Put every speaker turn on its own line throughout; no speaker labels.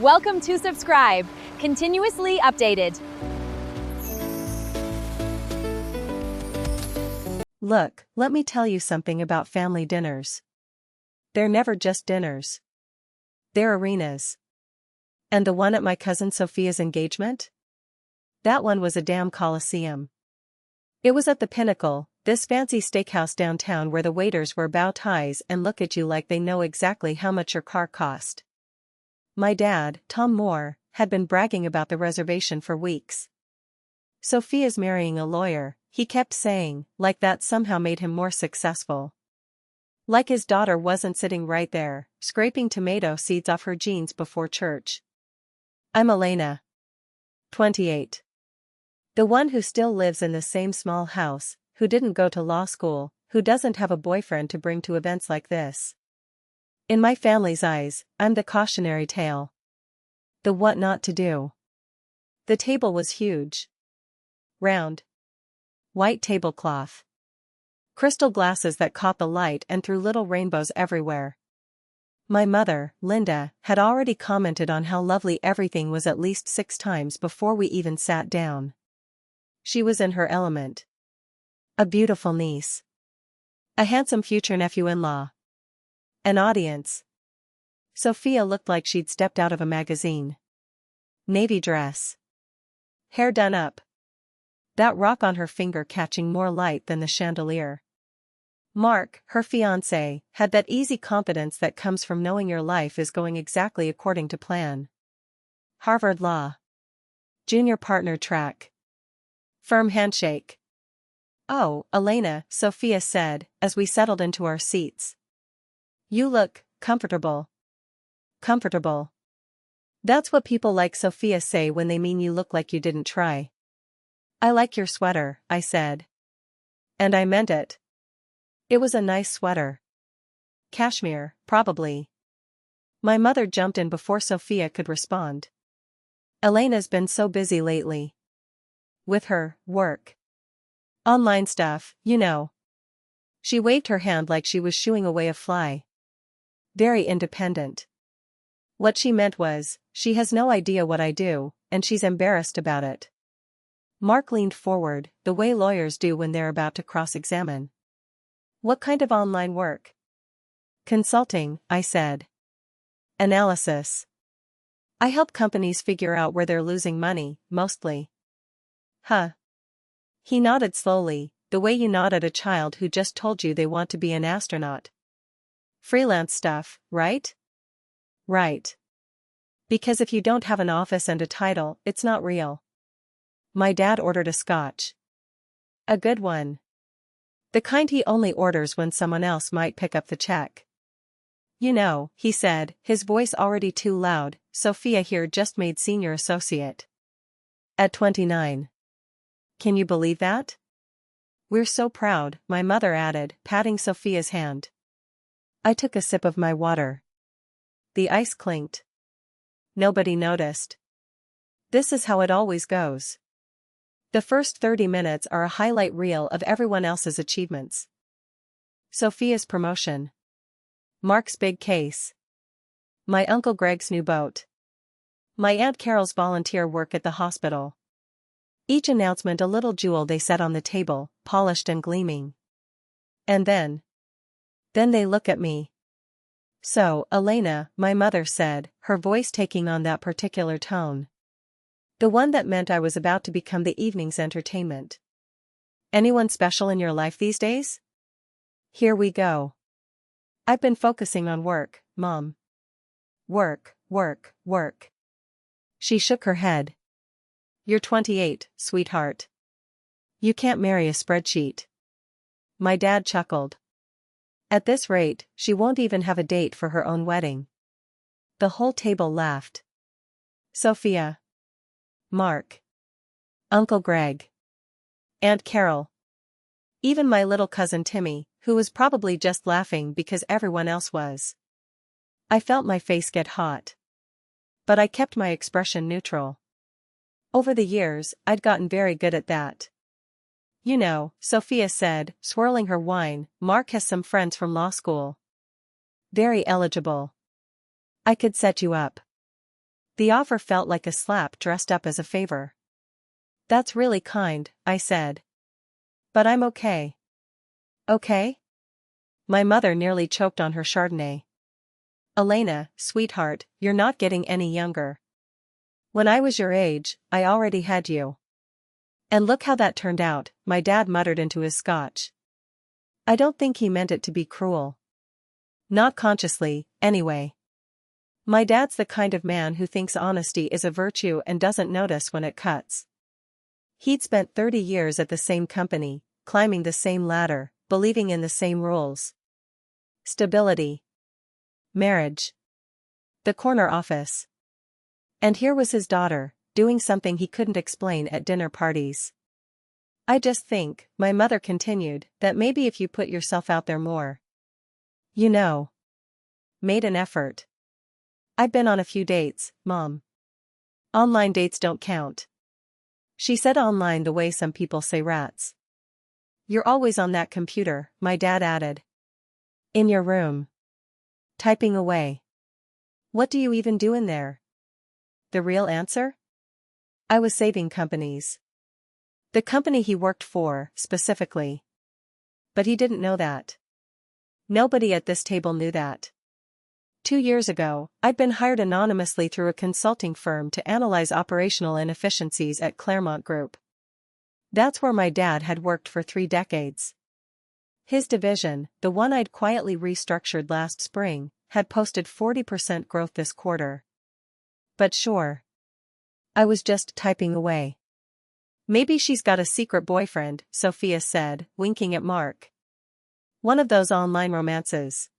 Welcome to Subscribe. Continuously updated.
Look, let me tell you something about family dinners. They're never just dinners. They're arenas. And the one at my cousin Sophia's engagement? That one was a damn coliseum. It was at the Pinnacle, this fancy steakhouse downtown where the waiters wear bow ties and look at you like they know exactly how much your car cost. My dad, Tom Moore, had been bragging about the reservation for weeks. Sophia's marrying a lawyer, he kept saying, like that somehow made him more successful. Like his daughter wasn't sitting right there, scraping tomato seeds off her jeans before church. I'm Elena. 28. The one who still lives in the same small house, who didn't go to law school, who doesn't have a boyfriend to bring to events like this. In my family's eyes, I'm the cautionary tale. The what not to do. The table was huge. Round. White tablecloth. Crystal glasses that caught the light and threw little rainbows everywhere. My mother, Linda, had already commented on how lovely everything was at least 6 times before we even sat down. She was in her element. A beautiful niece. A handsome future nephew-in-law. An audience. Sophia looked like she'd stepped out of a magazine. Navy dress. Hair done up. That rock on her finger catching more light than the chandelier. Mark, her fiancé, had that easy confidence that comes from knowing your life is going exactly according to plan. Harvard Law. Junior partner track. Firm handshake. Oh, Elena, Sophia said, as we settled into our seats. You look comfortable. Comfortable. That's what people like Sophia say when they mean you look like you didn't try. I like your sweater, I said. And I meant it. It was a nice sweater. Cashmere, probably. My mother jumped in before Sophia could respond. Elena's been so busy lately. With her work. Online stuff, you know. She waved her hand like she was shooing away a fly. Very independent. What she meant was, she has no idea what I do, and she's embarrassed about it. Mark leaned forward, the way lawyers do when they're about to cross-examine. What kind of online work? Consulting, I said. Analysis. I help companies figure out where they're losing money, mostly. Huh. He nodded slowly, the way you nod at a child who just told you they want to be an astronaut. Freelance stuff, right? Right. Because if you don't have an office and a title, it's not real. My dad ordered a scotch. A good one. The kind he only orders when someone else might pick up the check. You know, he said, his voice already too loud, Sophia here just made senior associate. At 29. Can you believe that? We're so proud, my mother added, patting Sophia's hand. I took a sip of my water. The ice clinked. Nobody noticed. This is how it always goes. The first 30 minutes are a highlight reel of everyone else's achievements. Sophia's promotion. Mark's big case. My Uncle Greg's new boat. My Aunt Carol's volunteer work at the hospital. Each announcement a little jewel they set on the table, polished and gleaming. And then they look at me. So, Elena, my mother said, her voice taking on that particular tone. The one that meant I was about to become the evening's entertainment. Anyone special in your life these days? Here we go. I've been focusing on work, Mom. Work, work, work. She shook her head. You're 28, sweetheart. You can't marry a spreadsheet. My dad chuckled. At this rate, she won't even have a date for her own wedding. The whole table laughed. Sophia. Mark. Uncle Greg. Aunt Carol. Even my little cousin Timmy, who was probably just laughing because everyone else was. I felt my face get hot. But I kept my expression neutral. Over the years, I'd gotten very good at that. You know, Sophia said, swirling her wine, Mark has some friends from law school. Very eligible. I could set you up. The offer felt like a slap dressed up as a favor. That's really kind, I said. But I'm okay. Okay? My mother nearly choked on her Chardonnay. Elena, sweetheart, you're not getting any younger. When I was your age, I already had you. And look how that turned out, my dad muttered into his scotch. I don't think he meant it to be cruel. Not consciously, anyway. My dad's the kind of man who thinks honesty is a virtue and doesn't notice when it cuts. He'd spent 30 years at the same company, climbing the same ladder, believing in the same rules. Stability. Marriage. The corner office. And here was his daughter, doing something he couldn't explain at dinner parties. I just think, my mother continued, that maybe if you put yourself out there more. You know. Made an effort. I've been on a few dates, Mom. Online dates don't count. She said online the way some people say rats. You're always on that computer, my dad added. In your room. Typing away. What do you even do in there? The real answer? I was saving companies. The company he worked for, specifically. But he didn't know that. Nobody at this table knew that. 2 years ago, I'd been hired anonymously through a consulting firm to analyze operational inefficiencies at Claremont Group. That's where my dad had worked for 3 decades. His division, the one I'd quietly restructured last spring, had posted 40% growth this quarter. But sure. I was just typing away. Maybe she's got a secret boyfriend, Sophia said, winking at Mark. One of those online romances.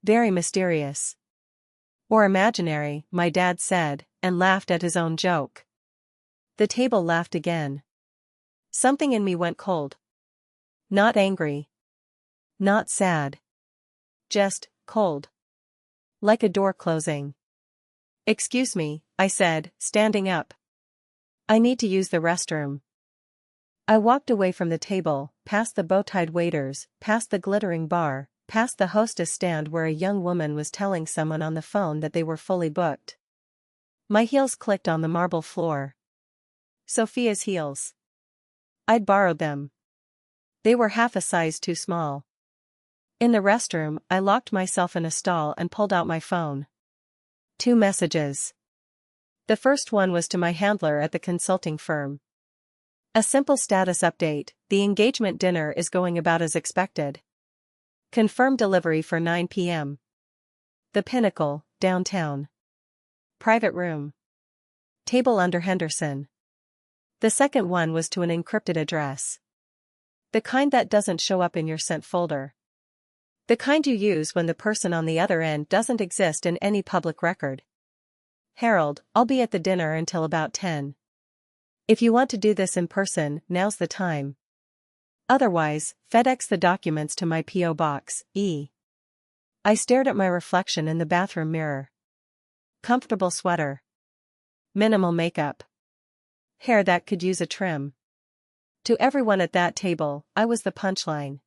Very mysterious. Or imaginary, my dad said, and laughed at his own joke. The table laughed again. Something in me went cold. Not angry. Not sad. Just cold. Like a door closing. Excuse me, I said, standing up. I need to use the restroom. I walked away from the table, past the bow-tied waiters, past the glittering bar, past the hostess stand where a young woman was telling someone on the phone that they were fully booked. My heels clicked on the marble floor. Sophia's heels. I'd borrowed them. They were half a size too small. In the restroom, I locked myself in a stall and pulled out my phone. 2 messages. The first one was to my handler at the consulting firm. A simple status update: the engagement dinner is going about as expected. Confirmed delivery for 9 p.m. The Pinnacle, downtown. Private room. Table under Henderson. The second one was to an encrypted address. The kind that doesn't show up in your sent folder. The kind you use when the person on the other end doesn't exist in any public record. Harold, I'll be at the dinner until about 10. If you want to do this in person, now's the time. Otherwise, FedEx the documents to my P.O. Box, E. I stared at my reflection in the bathroom mirror. Comfortable sweater. Minimal makeup. Hair that could use a trim. To everyone at that table, I was the punchline.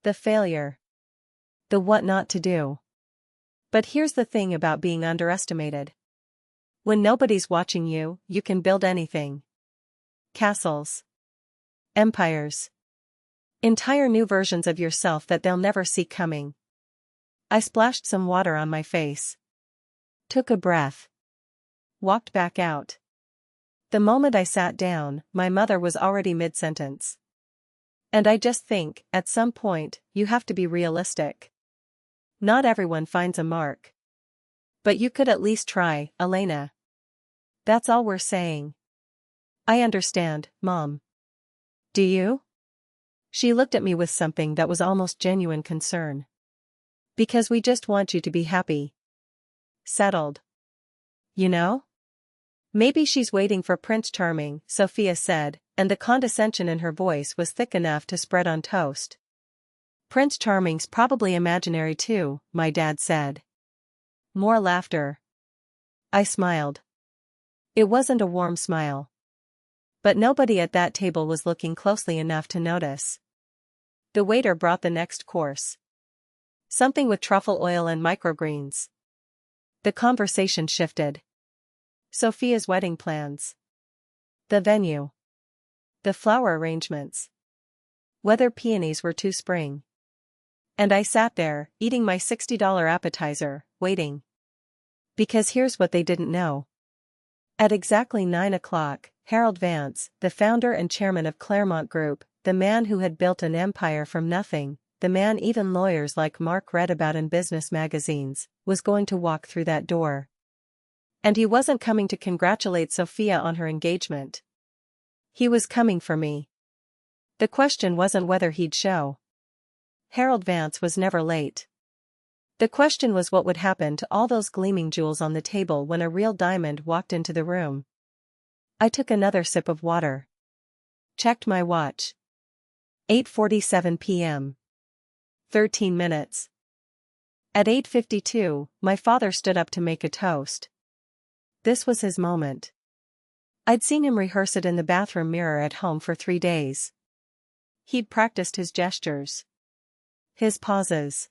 The failure. The what not to do. But here's the thing about being underestimated. When nobody's watching you, you can build anything. Castles. Empires. Entire new versions of yourself that they'll never see coming. I splashed some water on my face. Took a breath. Walked back out. The moment I sat down, my mother was already mid-sentence. And I just think, at some point, you have to be realistic. Not everyone finds a mark. But you could at least try, Elena. That's all we're saying. I understand, Mom. Do you? She looked at me with something that was almost genuine concern. Because we just want you to be happy. Settled. You know? Maybe she's waiting for Prince Charming, Sophia said, and the condescension in her voice was thick enough to spread on toast. Prince Charming's probably imaginary too, my dad said. More laughter. I smiled. It wasn't a warm smile. But nobody at that table was looking closely enough to notice. The waiter brought the next course. Something with truffle oil and microgreens. The conversation shifted. Sophia's wedding plans. The venue. The flower arrangements. Whether peonies were too spring. And I sat there, eating my $60 appetizer, waiting. Because here's what they didn't know. At exactly 9 o'clock, Harold Vance, the founder and chairman of Claremont Group, the man who had built an empire from nothing, the man even lawyers like Mark read about in business magazines, was going to walk through that door. And he wasn't coming to congratulate Sophia on her engagement. He was coming for me. The question wasn't whether he'd show. Harold Vance was never late. The question was what would happen to all those gleaming jewels on the table when a real diamond walked into the room. I took another sip of water. Checked my watch. 8:47 p.m. 13 minutes. At 8:52, my father stood up to make a toast. This was his moment. I'd seen him rehearse it in the bathroom mirror at home for 3 days. He'd practiced his gestures. His pauses.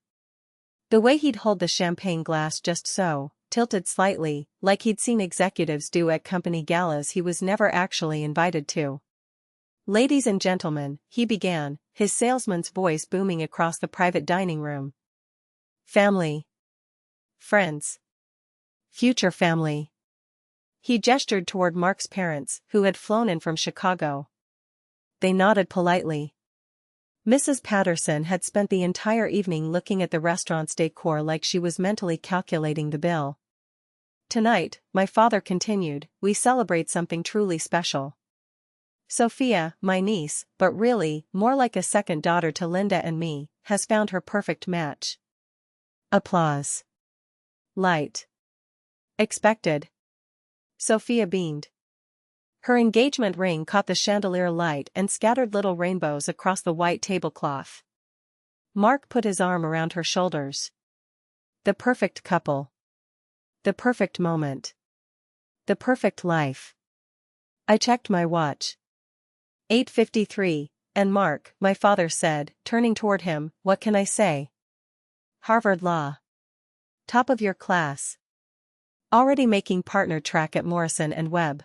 The way he'd hold the champagne glass just so, tilted slightly, like he'd seen executives do at company galas he was never actually invited to. Ladies and gentlemen, he began, his salesman's voice booming across the private dining room. Family. Friends. Future family. He gestured toward Mark's parents, who had flown in from Chicago. They nodded politely. Mrs. Patterson had spent the entire evening looking at the restaurant's decor like she was mentally calculating the bill. Tonight, my father continued, we celebrate something truly special. Sophia, my niece, but really, more like a second daughter to Linda and me, has found her perfect match. Applause. Light. Expected. Sophia beamed. Her engagement ring caught the chandelier light and scattered little rainbows across the white tablecloth. Mark put his arm around her shoulders. The perfect couple. The perfect moment. The perfect life. I checked my watch. 8:53, and Mark, my father said, turning toward him, what can I say? Harvard Law. Top of your class. Already making partner track at Morrison & Webb.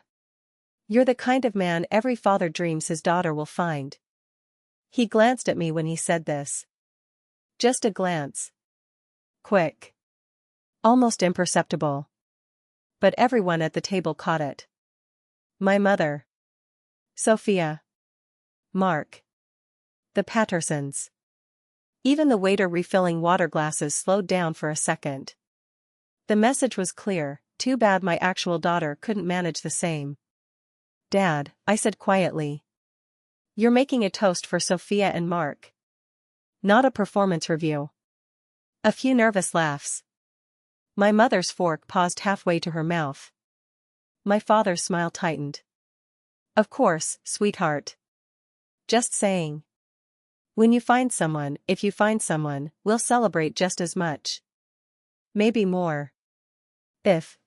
You're the kind of man every father dreams his daughter will find. He glanced at me when he said this. Just a glance. Quick. Almost imperceptible. But everyone at the table caught it. My mother. Sophia. Mark. The Pattersons. Even the waiter refilling water glasses slowed down for a second. The message was clear, too bad my actual daughter couldn't manage the same. Dad, I said quietly. You're making a toast for Sophia and Mark. Not a performance review. A few nervous laughs. My mother's fork paused halfway to her mouth. My father's smile tightened. Of course, sweetheart. Just saying. When you find someone, if you find someone, we'll celebrate just as much. Maybe more. If.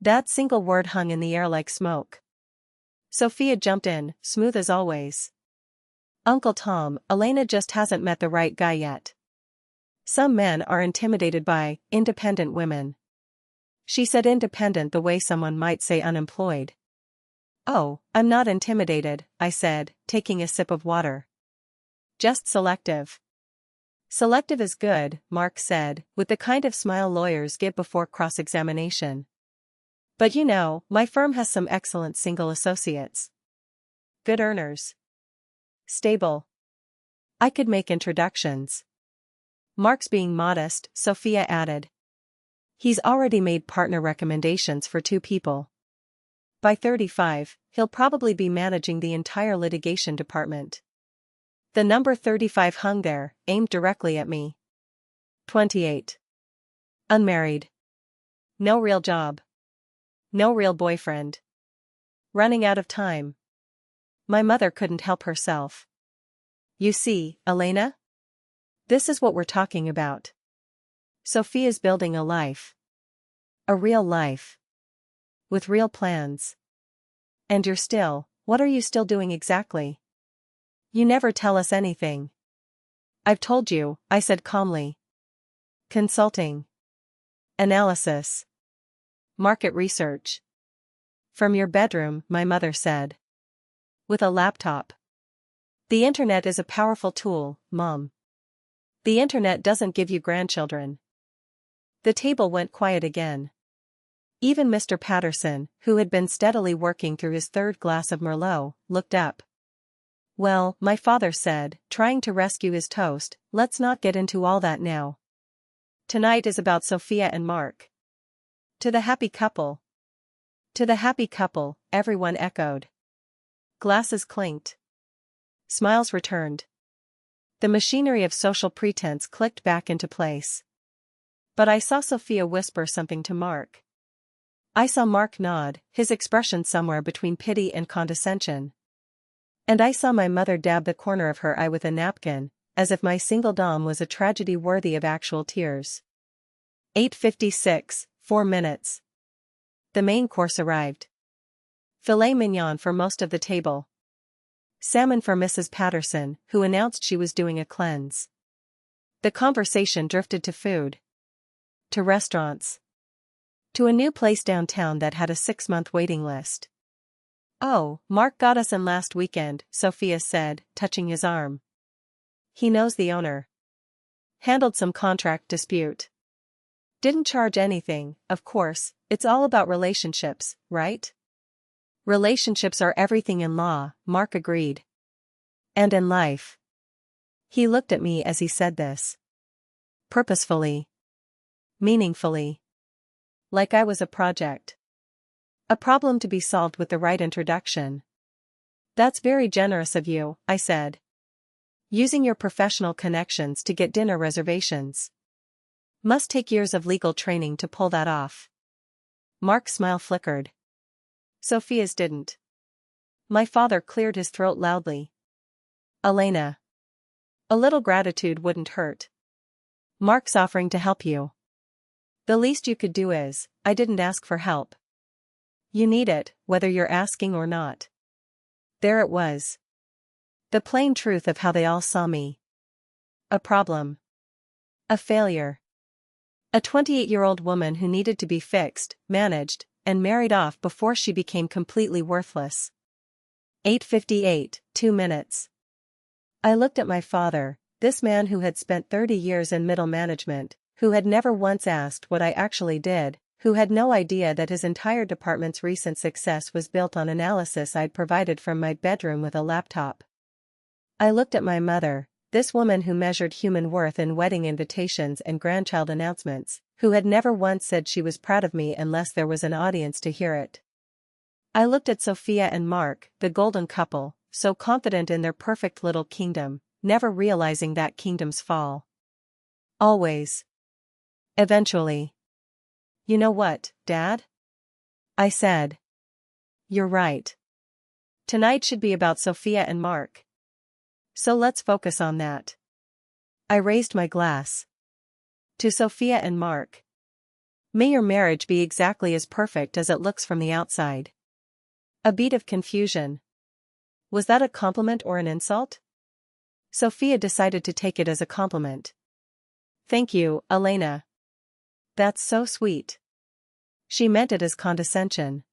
That single word hung in the air like smoke. Sophia jumped in, smooth as always. Uncle Tom, Elena just hasn't met the right guy yet. Some men are intimidated by independent women. She said independent the way someone might say unemployed. Oh, I'm not intimidated, I said, taking a sip of water. Just selective. Selective is good, Mark said, with the kind of smile lawyers give before cross-examination. But you know, my firm has some excellent single associates. Good earners. Stable. I could make introductions. Mark's being modest, Sophia added. He's already made partner recommendations for 2 people. By 35, he'll probably be managing the entire litigation department. The number 35 hung there, aimed directly at me. 28. Unmarried. No real job. No real boyfriend. Running out of time. My mother couldn't help herself. You see, Elena? This is what we're talking about. Sophia's building a life. A real life. With real plans. And what are you still doing exactly? You never tell us anything. I've told you, I said calmly. Consulting. Analysis. Market research. From your bedroom, my mother said. With a laptop. The internet is a powerful tool, Mom. The internet doesn't give you grandchildren. The table went quiet again. Even Mr. Patterson, who had been steadily working through his third glass of Merlot, looked up. Well, my father said, trying to rescue his toast, let's not get into all that now. Tonight is about Sophia and Mark. To the happy couple. To the happy couple, everyone echoed. Glasses clinked. Smiles returned. The machinery of social pretense clicked back into place. But I saw Sophia whisper something to Mark. I saw Mark nod, his expression somewhere between pity and condescension. And I saw my mother dab the corner of her eye with a napkin, as if my single dom was a tragedy worthy of actual tears. 8:56, 4 minutes. The main course arrived. Filet mignon for most of the table. Salmon for Mrs. Patterson, who announced she was doing a cleanse. The conversation drifted to food. To restaurants. To a new place downtown that had a 6-month waiting list. Oh, Mark got us in last weekend, Sophia said, touching his arm. He knows the owner. Handled some contract dispute. Didn't charge anything, of course, it's all about relationships, right? Relationships are everything in law, Mark agreed. And in life. He looked at me as he said this. Purposefully. Meaningfully. Like I was a project. A problem to be solved with the right introduction. That's very generous of you, I said. Using your professional connections to get dinner reservations. Must take years of legal training to pull that off. Mark's smile flickered. Sophia's didn't. My father cleared his throat loudly. Elena. A little gratitude wouldn't hurt. Mark's offering to help you. The least you could do is, I didn't ask for help. You need it, whether you're asking or not. There it was. The plain truth of how they all saw me. A problem. A failure. A 28-year-old woman who needed to be fixed, managed, and married off before she became completely worthless. 8:58, 2 minutes. I looked at my father, this man who had spent 30 years in middle management, who had never once asked what I actually did, who had no idea that his entire department's recent success was built on analysis I'd provided from my bedroom with a laptop. I looked at my mother, this woman who measured human worth in wedding invitations and grandchild announcements, who had never once said she was proud of me unless there was an audience to hear it. I looked at Sophia and Mark, the golden couple, so confident in their perfect little kingdom, never realizing that kingdom's fall. Always. Eventually. You know what, Dad? I said. You're right. Tonight should be about Sophia and Mark. So let's focus on that. I raised my glass. To Sophia and Mark. May your marriage be exactly as perfect as it looks from the outside. A beat of confusion. Was that a compliment or an insult? Sophia decided to take it as a compliment. Thank you, Elena. That's so sweet. She meant it as condescension.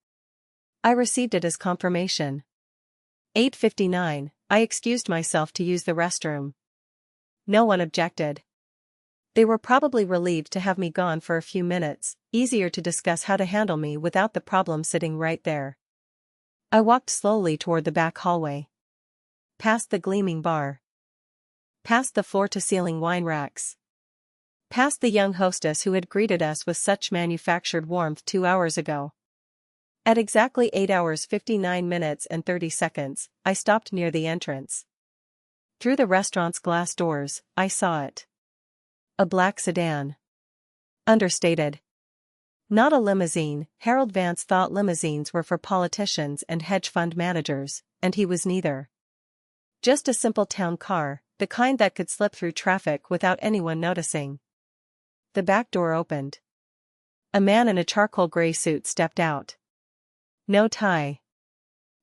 I received it as confirmation. 8:59, I excused myself to use the restroom. No one objected. They were probably relieved to have me gone for a few minutes, easier to discuss how to handle me without the problem sitting right there. I walked slowly toward the back hallway. Past the gleaming bar. Past the floor-to-ceiling wine racks. Past the young hostess who had greeted us with such manufactured warmth 2 hours ago. At exactly 8 hours 59 minutes and 30 seconds, I stopped near the entrance. Through the restaurant's glass doors, I saw it. A black sedan. Understated. Not a limousine. Harold Vance thought limousines were for politicians and hedge fund managers, and he was neither. Just a simple town car, the kind that could slip through traffic without anyone noticing. The back door opened. A man in a charcoal gray suit stepped out. No tie.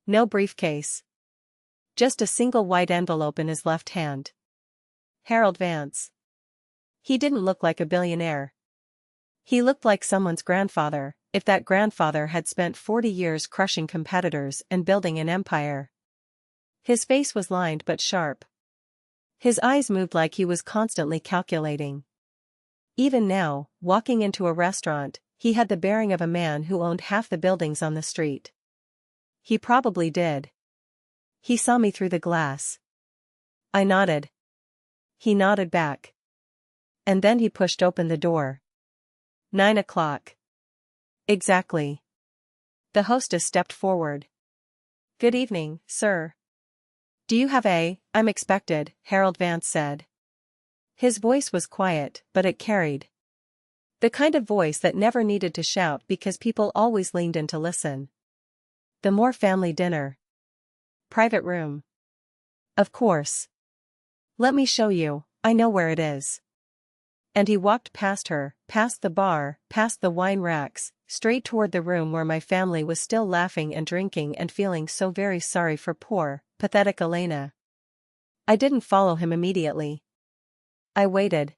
No briefcase. Just a single white envelope in his left hand. Harold Vance. He didn't look like a billionaire. He looked like someone's grandfather, if that grandfather had spent 40 years crushing competitors and building an empire. His face was lined but sharp. His eyes moved like he was constantly calculating. Even now, walking into a restaurant, he had the bearing of a man who owned half the buildings on the street. He probably did. He saw me through the glass. I nodded. He nodded back. And then he pushed open the door. 9 o'clock. Exactly. The hostess stepped forward. Good evening, sir. Do you have I'm expected, Harold Vance said. His voice was quiet, but it carried. The kind of voice that never needed to shout because people always leaned in to listen. The Moore family dinner. Private room. Of course. Let me show you, I know where it is. And he walked past her, past the bar, past the wine racks, straight toward the room where my family was still laughing and drinking and feeling so very sorry for poor, pathetic Elena. I didn't follow him immediately. I waited.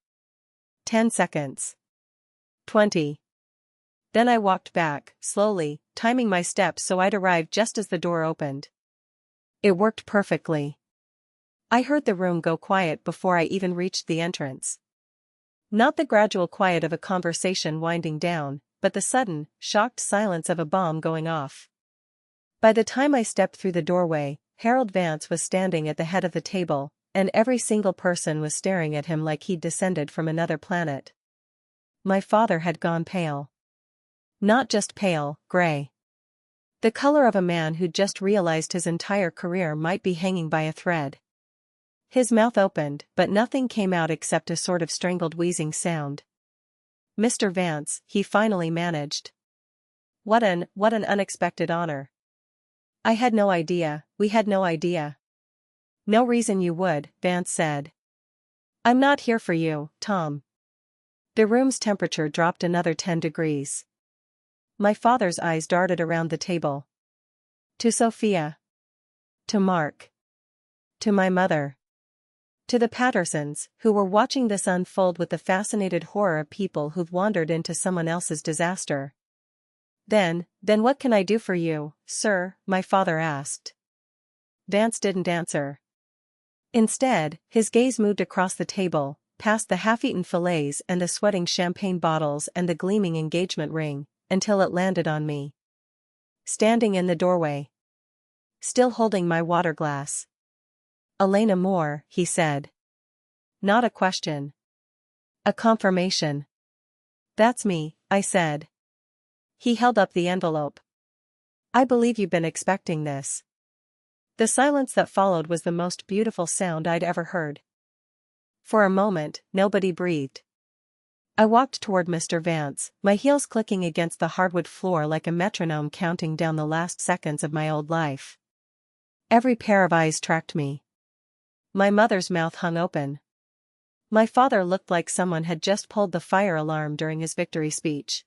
10 seconds. 20. Then I walked back, slowly, timing my steps so I'd arrive just as the door opened. It worked perfectly. I heard the room go quiet before I even reached the entrance. Not the gradual quiet of a conversation winding down, but the sudden, shocked silence of a bomb going off. By the time I stepped through the doorway, Harold Vance was standing at the head of the table, and every single person was staring at him like he'd descended from another planet. My father had gone pale. Not just pale, gray. The color of a man who'd just realized his entire career might be hanging by a thread. His mouth opened, but nothing came out except a sort of strangled wheezing sound. Mr. Vance, he finally managed. What an unexpected honor. I had no idea, we had no idea. No reason you would, Vance said. I'm not here for you, Tom. The room's temperature dropped another 10 degrees. My father's eyes darted around the table. To Sophia. To Mark. To my mother. To the Pattersons, who were watching this unfold with the fascinated horror of people who've wandered into someone else's disaster. Then what can I do for you, sir? My father asked. Vance didn't answer. Instead, his gaze moved across the table, past the half-eaten fillets and the sweating champagne bottles and the gleaming engagement ring, until it landed on me. Standing in the doorway. Still holding my water glass. Elena Moore, he said. Not a question. A confirmation. That's me, I said. He held up the envelope. I believe you've been expecting this. The silence that followed was the most beautiful sound I'd ever heard. For a moment, nobody breathed. I walked toward Mr. Vance, my heels clicking against the hardwood floor like a metronome counting down the last seconds of my old life. Every pair of eyes tracked me. My mother's mouth hung open. My father looked like someone had just pulled the fire alarm during his victory speech.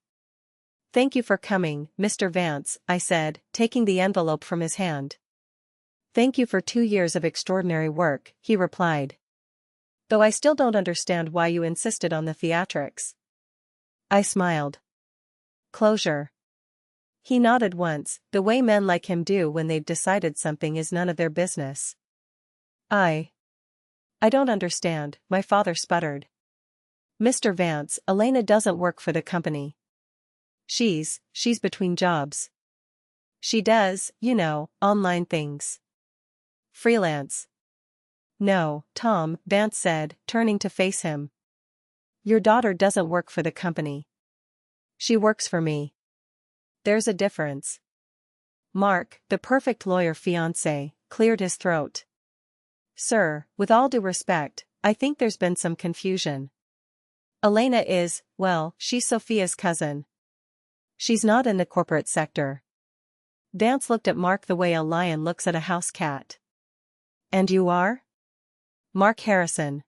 Thank you for coming, Mr. Vance, I said, taking the envelope from his hand. Thank you for 2 years of extraordinary work, he replied. Though I still don't understand why you insisted on the theatrics. I smiled. Closure. He nodded once, the way men like him do when they've decided something is none of their business. I don't understand, my father sputtered. Mr. Vance, Elena doesn't work for the company. She's between jobs. She does, online things. Freelance. No, Tom, Vance said, turning to face him. Your daughter doesn't work for the company. She works for me. There's a difference. Mark, the perfect lawyer fiancé, cleared his throat. Sir, with all due respect, I think there's been some confusion. Elena is, she's Sophia's cousin. She's not in the corporate sector. Vance looked at Mark the way a lion looks at a house cat. And you are? Mark Harrison.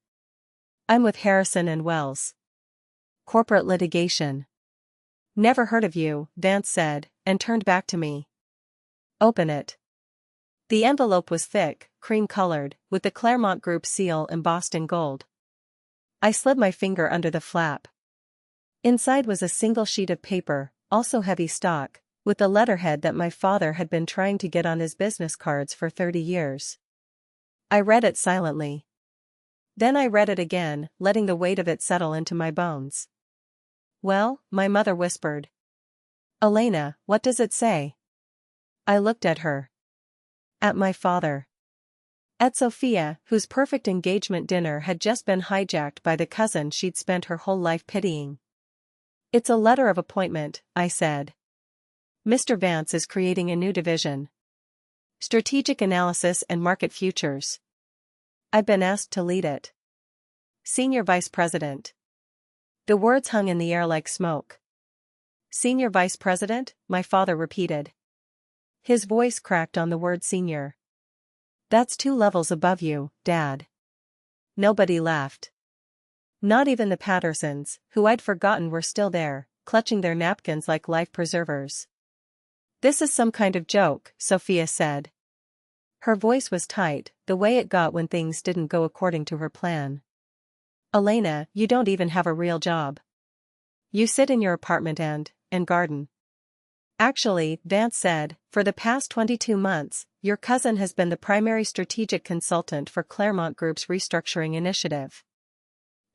I'm with Harrison and Wells. Corporate litigation. Never heard of you, Vance said, and turned back to me. Open it. The envelope was thick, cream-colored, with the Claremont Group seal embossed in gold. I slid my finger under the flap. Inside was a single sheet of paper, also heavy stock, with the letterhead that my father had been trying to get on his business cards for 30 years. I read it silently. Then I read it again, letting the weight of it settle into my bones. "Well," my mother whispered. "Elena, what does it say?" I looked at her. At my father. At Sophia, whose perfect engagement dinner had just been hijacked by the cousin she'd spent her whole life pitying. "It's a letter of appointment," I said. "Mr. Vance is creating a new division. Strategic Analysis and Market Futures. I've been asked to lead it. Senior Vice President." The words hung in the air like smoke. "Senior Vice President?" my father repeated. His voice cracked on the word senior. "That's 2 levels above you, Dad." Nobody laughed. Not even the Pattersons, who I'd forgotten were still there, clutching their napkins like life preservers. "This is some kind of joke," Sophia said. Her voice was tight, the way it got when things didn't go according to her plan. "Elena, you don't even have a real job. You sit in your apartment and garden." "Actually," Vance said, "for the past 22 months, your cousin has been the primary strategic consultant for Claremont Group's restructuring initiative.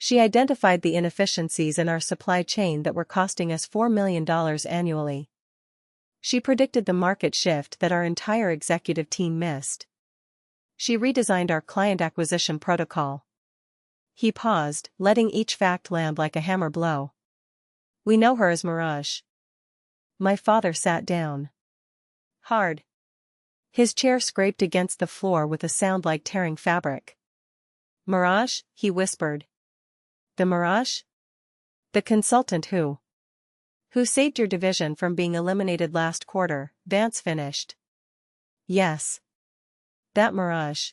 She identified the inefficiencies in our supply chain that were costing us $4 million annually. She predicted the market shift that our entire executive team missed. She redesigned our client acquisition protocol." He paused, letting each fact land like a hammer blow. "We know her as Mirage." My father sat down. Hard. His chair scraped against the floor with a sound like tearing fabric. "Mirage?" he whispered. "The Mirage? The consultant who saved your division from being eliminated last quarter," Vance finished. "Yes. That Mirage.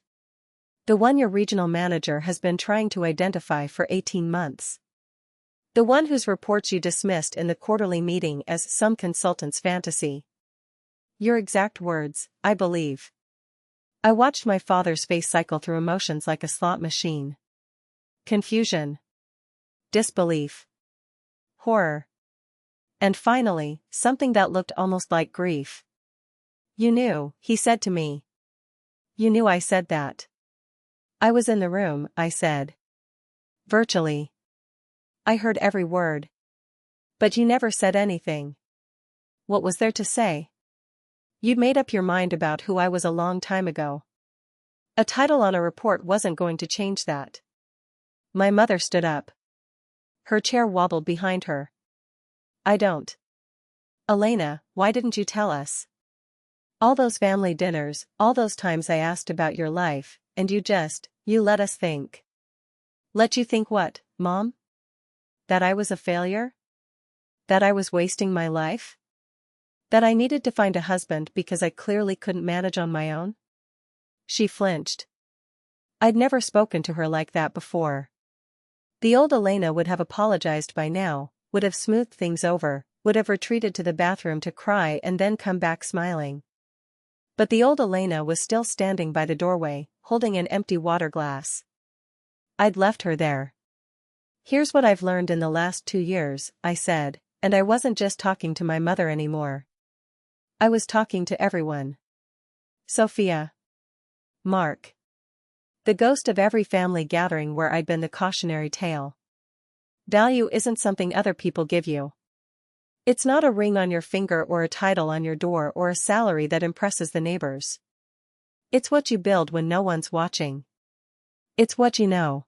The one your regional manager has been trying to identify for 18 months. The one whose reports you dismissed in the quarterly meeting as some consultant's fantasy. Your exact words, I believe." I watched my father's face cycle through emotions like a slot machine. Confusion. Disbelief. Horror. And finally, something that looked almost like grief. "You knew," he said to me. "You knew I said that." "I was in the room," I said. "Virtually. I heard every word." "But you never said anything." "What was there to say? You'd made up your mind about who I was a long time ago. A title on a report wasn't going to change that." My mother stood up. Her chair wobbled behind her. "I don't. Elena, why didn't you tell us? All those family dinners, all those times I asked about your life, and you let us think." "Let you think what, Mom? That I was a failure? That I was wasting my life? That I needed to find a husband because I clearly couldn't manage on my own?" She flinched. I'd never spoken to her like that before. The old Elena would have apologized by now, would have smoothed things over, would have retreated to the bathroom to cry and then come back smiling. But the old Elena was still standing by the doorway, holding an empty water glass. I'd left her there. "Here's what I've learned in the last 2 years," I said, and I wasn't just talking to my mother anymore. I was talking to everyone. Sophia. Mark. The ghost of every family gathering where I'd been the cautionary tale. Value isn't something other people give you. It's not a ring on your finger or a title on your door or a salary that impresses the neighbors. It's what you build when no one's watching. It's what you know.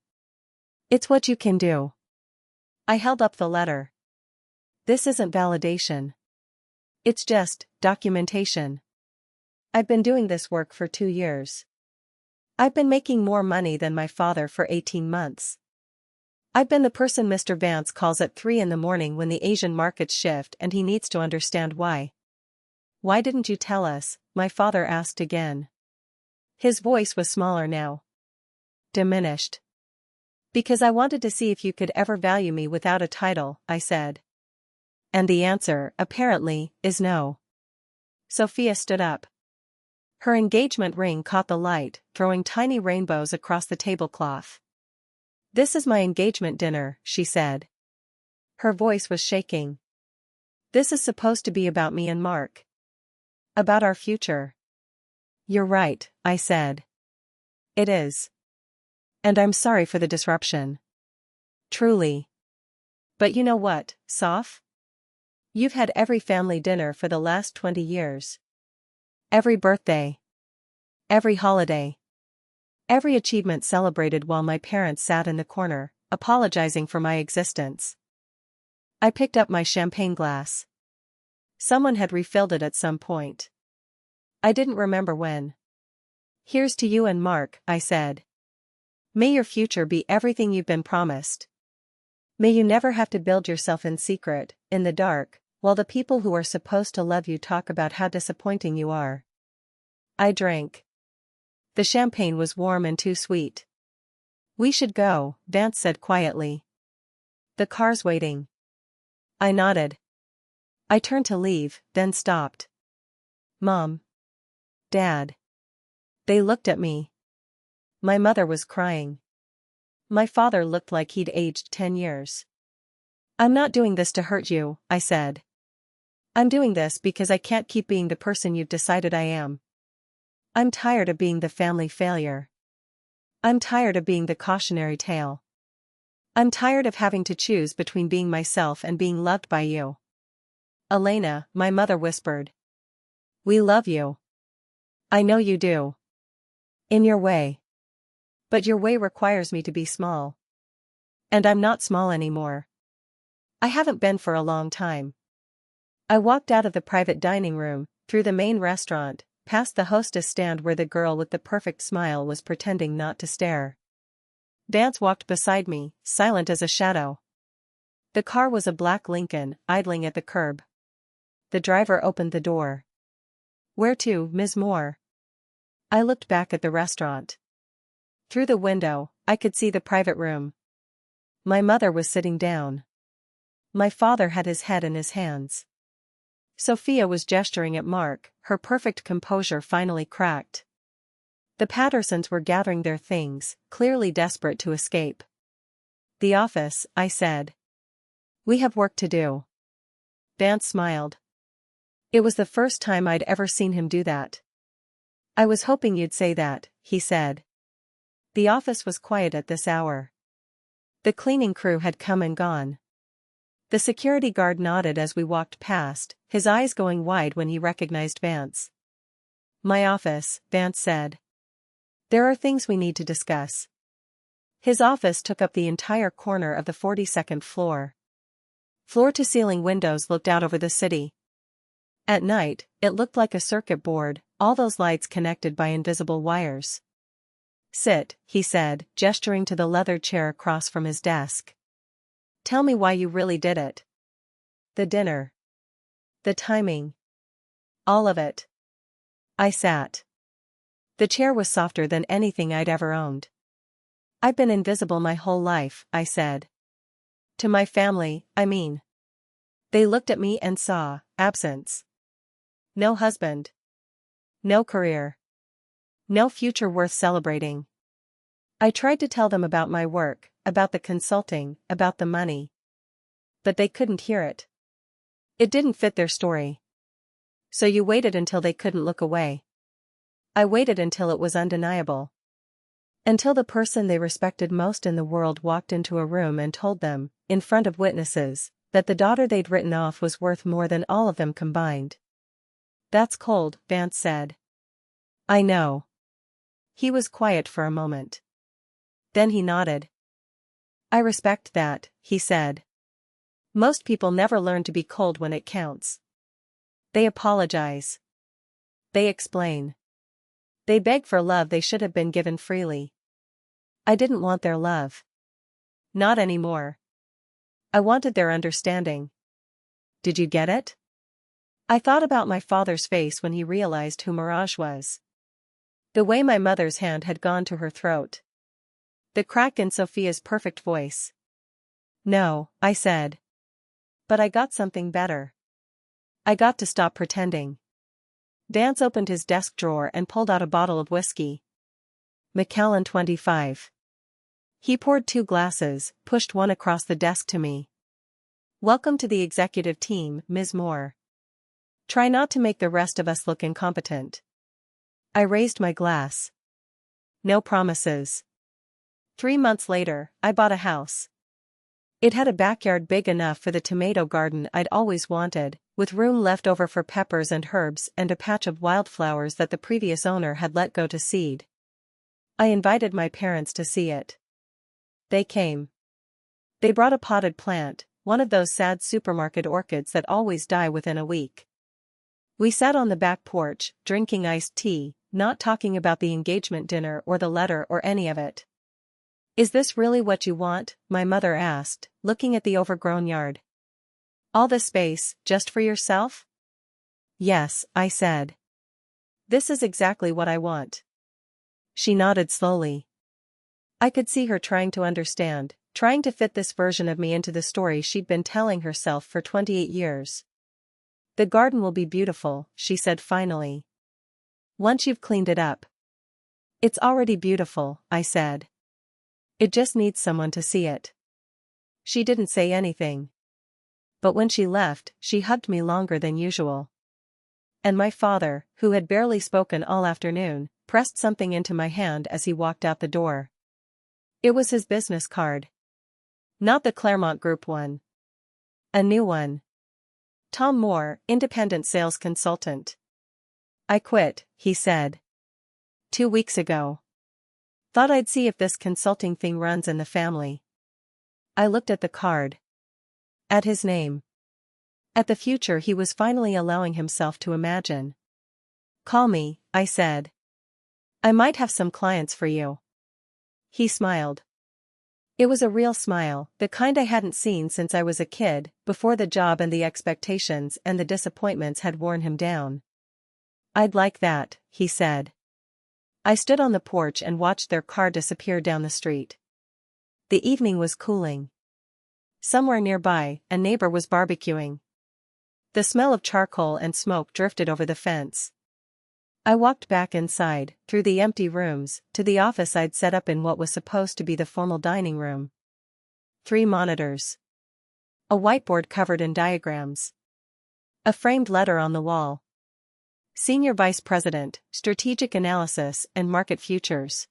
It's what you can do. I held up the letter. This isn't validation. It's just documentation. I've been doing this work for 2 years. I've been making more money than my father for 18 months. I've been the person Mr. Vance calls at 3 in the morning when the Asian markets shift and he needs to understand why. "Why didn't you tell us?" my father asked again. His voice was smaller now. Diminished. "Because I wanted to see if you could ever value me without a title," I said. And the answer, apparently, is no. Sophia stood up. Her engagement ring caught the light, throwing tiny rainbows across the tablecloth. "This is my engagement dinner," she said. Her voice was shaking. This is supposed to be about me and Mark. About our future. You're right, I said. It is. And I'm sorry for the disruption. Truly. But you know what, Soph? You've had every family dinner for the last 20 years. Every birthday. Every holiday. Every achievement celebrated while my parents sat in the corner, apologizing for my existence. I picked up my champagne glass. Someone had refilled it at some point. I didn't remember when. Here's to you and Mark, I said. May your future be everything you've been promised. May you never have to build yourself in secret, in the dark, while the people who are supposed to love you talk about how disappointing you are. I drank. The champagne was warm and too sweet. We should go, Vance said quietly. The car's waiting. I nodded. I turned to leave, then stopped. Mom. Dad. They looked at me. My mother was crying. My father looked like he'd aged 10 years. I'm not doing this to hurt you, I said. I'm doing this because I can't keep being the person you've decided I am. I'm tired of being the family failure. I'm tired of being the cautionary tale. I'm tired of having to choose between being myself and being loved by you. Elena, my mother whispered. We love you. I know you do. In your way. But your way requires me to be small. And I'm not small anymore. I haven't been for a long time. I walked out of the private dining room, through the main restaurant, past the hostess stand where the girl with the perfect smile was pretending not to stare. Vance walked beside me, silent as a shadow. The car was a black Lincoln, idling at the curb. The driver opened the door. Where to, Ms. Moore? I looked back at the restaurant. Through the window, I could see the private room. My mother was sitting down. My father had his head in his hands. Sophia was gesturing at Mark, her perfect composure finally cracked. The Pattersons were gathering their things, clearly desperate to escape. The office, I said. We have work to do. Vance smiled. It was the first time I'd ever seen him do that. I was hoping you'd say that, he said. The office was quiet at this hour. The cleaning crew had come and gone. The security guard nodded as we walked past, his eyes going wide when he recognized Vance. My office, Vance said. There are things we need to discuss. His office took up the entire corner of the 42nd floor. Floor-to-ceiling windows looked out over the city. At night, it looked like a circuit board, all those lights connected by invisible wires. Sit, he said, gesturing to the leather chair across from his desk. Tell me why you really did it. The dinner. The timing. All of it. I sat. The chair was softer than anything I'd ever owned. I've been invisible my whole life, I said. To my family, I mean. They looked at me and saw absence. No husband. No career. No future worth celebrating. I tried to tell them about my work, about the consulting, about the money. But they couldn't hear it. It didn't fit their story. So you waited until they couldn't look away. I waited until it was undeniable. Until the person they respected most in the world walked into a room and told them, in front of witnesses, that the daughter they'd written off was worth more than all of them combined. That's cold, Vance said. I know. He was quiet for a moment. Then he nodded. I respect that, he said. Most people never learn to be cold when it counts. They apologize. They explain. They beg for love they should have been given freely. I didn't want their love. Not anymore. I wanted their understanding. Did you get it? I thought about my father's face when he realized who Mirage was. The way my mother's hand had gone to her throat. The crack in Sophia's perfect voice. No, I said. But I got something better. I got to stop pretending. Vance opened his desk drawer and pulled out a bottle of whiskey. Macallan 25. He poured 2 glasses, pushed one across the desk to me. Welcome to the executive team, Ms. Moore. Try not to make the rest of us look incompetent. I raised my glass. No promises. 3 months later, I bought a house. It had a backyard big enough for the tomato garden I'd always wanted, with room left over for peppers and herbs and a patch of wildflowers that the previous owner had let go to seed. I invited my parents to see it. They came. They brought a potted plant, one of those sad supermarket orchids that always die within a week. We sat on the back porch, drinking iced tea, not talking about the engagement dinner or the letter or any of it. "Is this really what you want?" my mother asked, looking at the overgrown yard. "All the space, just for yourself?" "Yes," I said. "This is exactly what I want." She nodded slowly. I could see her trying to understand, trying to fit this version of me into the story she'd been telling herself for 28 years. "The garden will be beautiful," she said finally. "Once you've cleaned it up." "It's already beautiful," I said. "It just needs someone to see it." She didn't say anything. But when she left, she hugged me longer than usual. And my father, who had barely spoken all afternoon, pressed something into my hand as he walked out the door. It was his business card. Not the Claremont Group one. A new one. "Tom Moore, independent sales consultant." "I quit," he said. 2 weeks ago. Thought I'd see if this consulting thing runs in the family." I looked at the card. At his name. At the future he was finally allowing himself to imagine. "Call me," I said. "I might have some clients for you." He smiled. It was a real smile, the kind I hadn't seen since I was a kid, before the job and the expectations and the disappointments had worn him down. "I'd like that," he said. I stood on the porch and watched their car disappear down the street. The evening was cooling. Somewhere nearby, a neighbor was barbecuing. The smell of charcoal and smoke drifted over the fence. I walked back inside, through the empty rooms, to the office I'd set up in what was supposed to be the formal dining room. 3 monitors. A whiteboard covered in diagrams. A framed letter on the wall. Senior Vice President, Strategic Analysis and Market Futures.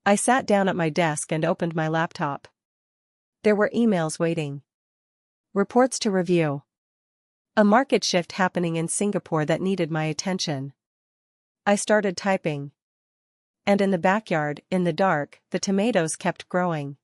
I sat down at my desk and opened my laptop. There were emails waiting. Reports to review. A market shift happening in Singapore that needed my attention. I started typing. And in the backyard, in the dark, the tomatoes kept growing.